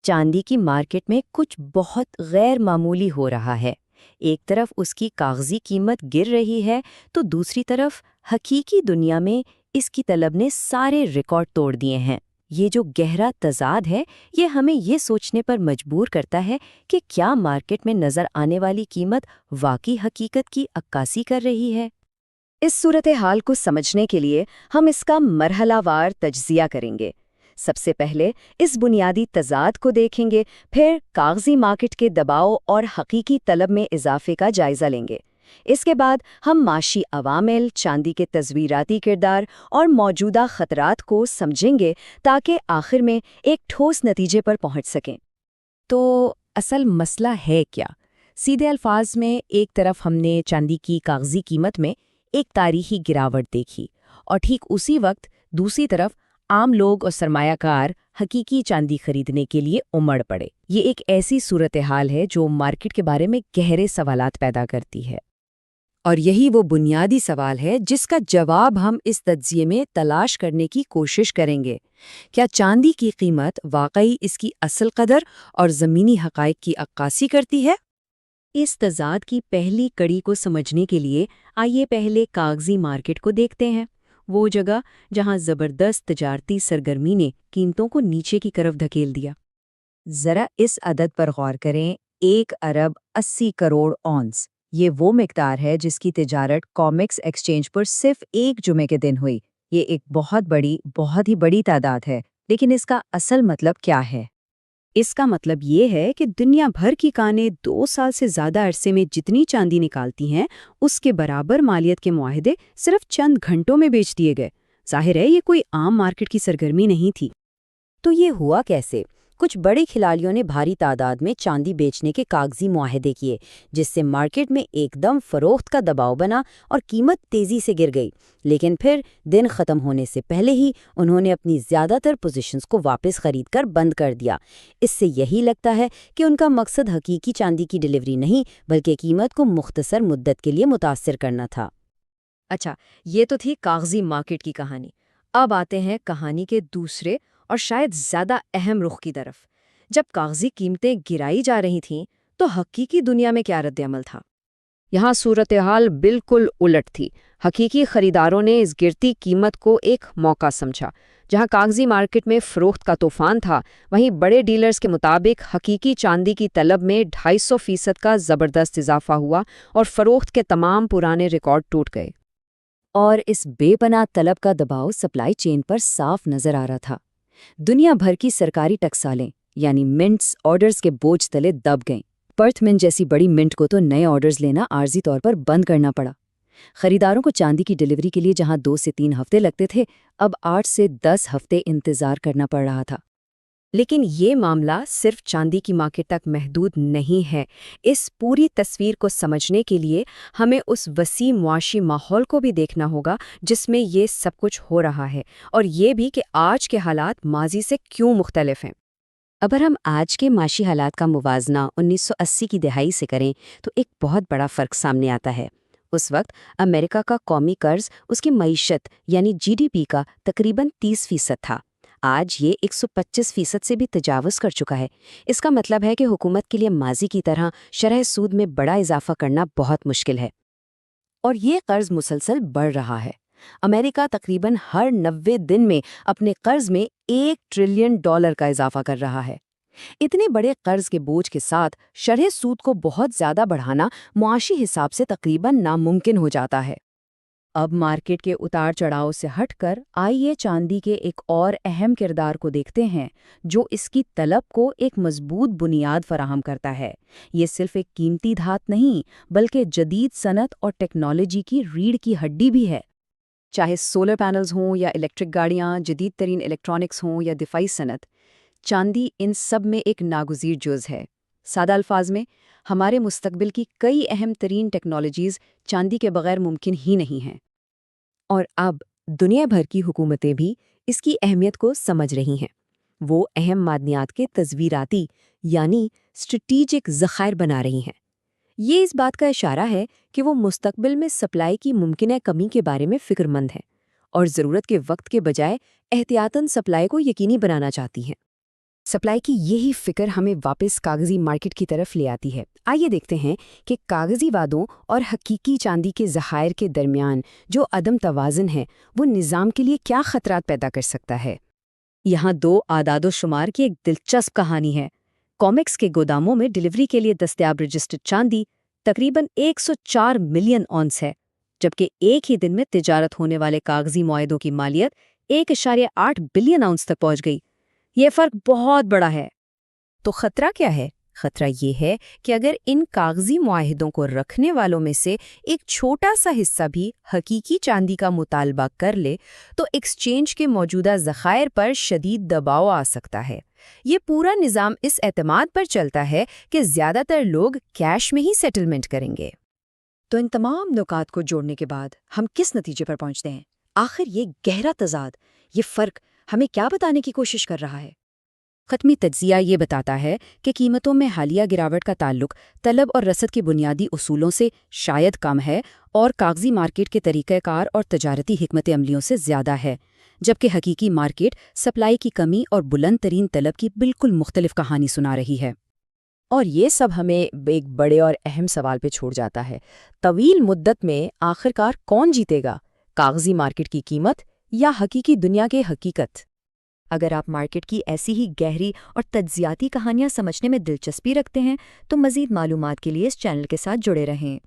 چاندی کی مارکیٹ میں کچھ بہت غیر معمولی ہو رہا ہے۔ ایک طرف اس کی کاغذی قیمت گر رہی ہے تو دوسری طرف حقیقی دنیا میں اس کی طلب نے سارے ریکارڈ توڑ دیے ہیں۔ یہ جو گہرا تضاد ہے یہ ہمیں یہ سوچنے پر مجبور کرتا ہے کہ کیا مارکیٹ میں نظر آنے والی قیمت واقعی حقیقت کی عکاسی کر رہی ہے؟ اس صورتحال کو سمجھنے کے لیے ہم اس کا مرحلہ وار تجزیہ کریں گے۔ سب سے پہلے اس بنیادی تضاد کو دیکھیں گے، پھر کاغذی مارکیٹ کے دباؤ اور حقیقی طلب میں اضافے کا جائزہ لیں گے۔ اس کے بعد ہم معاشی عوامل، چاندی کے تصویراتی کردار اور موجودہ خطرات کو سمجھیں گے تاکہ آخر میں ایک ٹھوس نتیجے پر پہنچ سکیں۔ تو اصل مسئلہ ہے کیا؟ سیدھے الفاظ میں ایک طرف ہم نے چاندی کی کاغذی قیمت میں ایک تاریخی گراوٹ دیکھی اور ٹھیک اسی وقت دوسری طرف عام لوگ اور سرمایہ کار حقیقی چاندی خریدنے کے لیے امڑ پڑے۔ یہ ایک ایسی صورتحال ہے جو مارکیٹ کے بارے میں گہرے سوالات پیدا کرتی ہے۔ اور یہی وہ بنیادی سوال ہے جس کا جواب ہم اس تجزیے میں تلاش کرنے کی کوشش کریں گے۔ کیا چاندی کی قیمت واقعی اس کی اصل قدر اور زمینی حقائق کی عکاسی کرتی ہے؟ اس تضاد کی پہلی کڑی کو سمجھنے کے لیے آئیے پہلے کاغذی مارکیٹ کو دیکھتے ہیں، وہ جگہ جہاں زبردست تجارتی سرگرمی نے قیمتوں کو نیچے کی طرف دھکیل دیا۔ ذرا اس عدد پر غور کریں، 1,80,00,00,000 اونس۔ یہ وہ مقدار ہے جس کی تجارت کامکس ایکسچینج پر صرف ایک جمعے کے دن ہوئی۔ یہ ایک بہت ہی بڑی تعداد ہے، لیکن اس کا اصل مطلب کیا ہے؟ اس کا مطلب یہ ہے کہ دنیا بھر کی کانیں 2 سال سے زیادہ عرصے میں جتنی چاندی نکالتی ہیں اس کے برابر مالیت کے معاہدے صرف چند گھنٹوں میں بیچ دیے گئے۔ ظاہر ہے یہ کوئی عام مارکیٹ کی سرگرمی نہیں تھی۔ تو یہ ہوا کیسے؟ کچھ بڑے کھلاڑیوں نے بھاری تعداد میں چاندی بیچنے کے کاغذی معاہدے کیے، جس سے مارکیٹ میں ایک دم فروخت کا دباؤ بنا اور قیمت تیزی سے گر گئی۔ لیکن پھر دن ختم ہونے سے پہلے ہی انہوں نے اپنی زیادہ تر پوزیشنز کو واپس خرید کر بند کر دیا۔ اس سے یہی لگتا ہے کہ ان کا مقصد حقیقی چاندی کی ڈیلیوری نہیں بلکہ قیمت کو مختصر مدت کے لیے متاثر کرنا تھا۔ اچھا، یہ تو تھی کاغذی مارکیٹ کی کہانی۔ اب آتے ہیں کہانی کے دوسرے اور شاید زیادہ اہم رخ کی طرف۔ جب کاغذی قیمتیں گرائی جا رہی تھیں تو حقیقی دنیا میں کیا رد عمل تھا؟ یہاں صورتحال بالکل الٹ تھی۔ حقیقی خریداروں نے اس گرتی قیمت کو ایک موقع سمجھا۔ جہاں کاغذی مارکیٹ میں فروخت کا طوفان تھا، وہیں بڑے ڈیلرز کے مطابق حقیقی چاندی کی طلب میں 250% کا زبردست اضافہ ہوا اور فروخت کے تمام پرانے ریکارڈ ٹوٹ گئے۔ اور اس بے پناہ طلب کا دباؤ سپلائی چین پر صاف نظر آ رہا تھا۔ دنیا بھر کی سرکاری ٹکسالیں یعنی منٹس آرڈرز کے بوجھ تلے دب گئیں۔ پرتھ منٹ جیسی بڑی منٹ کو تو نئے آرڈرز لینا عارضی طور پر بند کرنا پڑا۔ خریداروں کو چاندی کی ڈیلیوری کے لیے جہاں 2 سے 3 ہفتے لگتے تھے، اب 8 سے 10 ہفتے انتظار کرنا پڑ رہا تھا۔ لیکن یہ معاملہ صرف چاندی کی مارکیٹ تک محدود نہیں ہے۔ اس پوری تصویر کو سمجھنے کے لیے ہمیں اس وسیع معاشی ماحول کو بھی دیکھنا ہوگا جس میں یہ سب کچھ ہو رہا ہے، اور یہ بھی کہ آج کے حالات ماضی سے کیوں مختلف ہیں۔ اگر ہم آج کے معاشی حالات کا موازنہ 1980 کی دہائی سے کریں تو ایک بہت بڑا فرق سامنے آتا ہے۔ اس وقت امریکہ کا قومی قرض اس کی معیشت یعنی GDP کا تقریباً 30% تھا۔ آج یہ 125% سے بھی تجاوز کر چکا ہے۔ اس کا مطلب ہے کہ حکومت کے لیے ماضی کی طرح شرح سود میں بڑا اضافہ کرنا بہت مشکل ہے، اور یہ قرض مسلسل بڑھ رہا ہے۔ امریکہ تقریباً ہر 90 دن میں اپنے قرض میں $1 ٹریلین کا اضافہ کر رہا ہے۔ اتنے بڑے قرض کے بوجھ کے ساتھ شرح سود کو بہت زیادہ بڑھانا معاشی حساب سے تقریباً ناممکن ہو جاتا ہے۔ اب مارکیٹ کے اتار چڑھاؤ سے ہٹ کر آئیے چاندی کے ایک اور اہم کردار کو دیکھتے ہیں جو اس کی طلب کو ایک مضبوط بنیاد فراہم کرتا ہے۔ یہ صرف ایک قیمتی دھات نہیں بلکہ جدید صنعت اور ٹیکنالوجی کی ریڑھ کی ہڈی بھی ہے۔ چاہے سولر پینلز ہوں یا الیکٹرک گاڑیاں، جدید ترین الیکٹرانکس ہوں یا دفاعی صنعت، چاندی ان سب میں ایک ناگزیر جز ہے۔ سادہ الفاظ میں، ہمارے مستقبل کی کئی اہم ترین ٹیکنالوجیز چاندی کے بغیر ممکن ہی نہیں ہیں۔ اور اب دنیا بھر کی حکومتیں بھی اس کی اہمیت کو سمجھ رہی ہیں۔ وہ اہم معدنیات کے تصویراتی یعنی اسٹریٹیجک ذخائر بنا رہی ہیں۔ یہ اس بات کا اشارہ ہے کہ وہ مستقبل میں سپلائی کی ممکنہ کمی کے بارے میں فکر مند ہیں اور ضرورت کے وقت کے بجائے احتیاطاً سپلائی کو یقینی بنانا چاہتی ہیں۔ سپلائی کی یہی فکر ہمیں واپس کاغذی مارکیٹ کی طرف لے آتی ہے۔ آئیے دیکھتے ہیں کہ کاغذی وعدوں اور حقیقی چاندی کے ذخائر کے درمیان جو عدم توازن ہے وہ نظام کے لیے کیا خطرات پیدا کر سکتا ہے۔ یہاں 2 اعداد و شمار کی ایک دلچسپ کہانی ہے۔ کومیکس کے گوداموں میں ڈیلیوری کے لیے دستیاب رجسٹرڈ چاندی تقریباً 104 ملین اونس ہے، جبکہ ایک ہی دن میں تجارت ہونے والے کاغذی معاہدوں کی مالیت 1.8 بلین اونس تک پہنچ گئی۔ یہ فرق بہت بڑا ہے۔ تو خطرہ کیا ہے؟ خطرہ یہ ہے کہ اگر ان کاغذی معاہدوں کو رکھنے والوں میں سے ایک چھوٹا سا حصہ بھی حقیقی چاندی کا مطالبہ کر لے تو ایکسچینج کے موجودہ ذخائر پر شدید دباؤ آ سکتا ہے۔ یہ پورا نظام اس اعتماد پر چلتا ہے کہ زیادہ تر لوگ کیش میں ہی سیٹلمنٹ کریں گے۔ تو ان تمام نکات کو جوڑنے کے بعد ہم کس نتیجے پر پہنچتے ہیں؟ آخر یہ گہرا تضاد، یہ فرق ہمیں کیا بتانے کی کوشش کر رہا ہے؟ ختمی تجزیہ یہ بتاتا ہے کہ قیمتوں میں حالیہ گراوٹ کا تعلق طلب اور رسد کے بنیادی اصولوں سے شاید کم ہے اور کاغذی مارکیٹ کے طریقہ کار اور تجارتی حکمت عملیوں سے زیادہ ہے، جبکہ حقیقی مارکیٹ سپلائی کی کمی اور بلند ترین طلب کی بالکل مختلف کہانی سنا رہی ہے۔ اور یہ سب ہمیں ایک بڑے اور اہم سوال پہ چھوڑ جاتا ہے، طویل مدت میں آخرکار کون جیتے گا، کاغذی مارکیٹ کی قیمت یا حقیقی دنیا کے حقیقت؟ اگر آپ مارکیٹ کی ایسی ہی گہری اور تجزیاتی کہانیاں سمجھنے میں دلچسپی رکھتے ہیں تو مزید معلومات کے لیے اس چینل کے ساتھ جڑے رہیں۔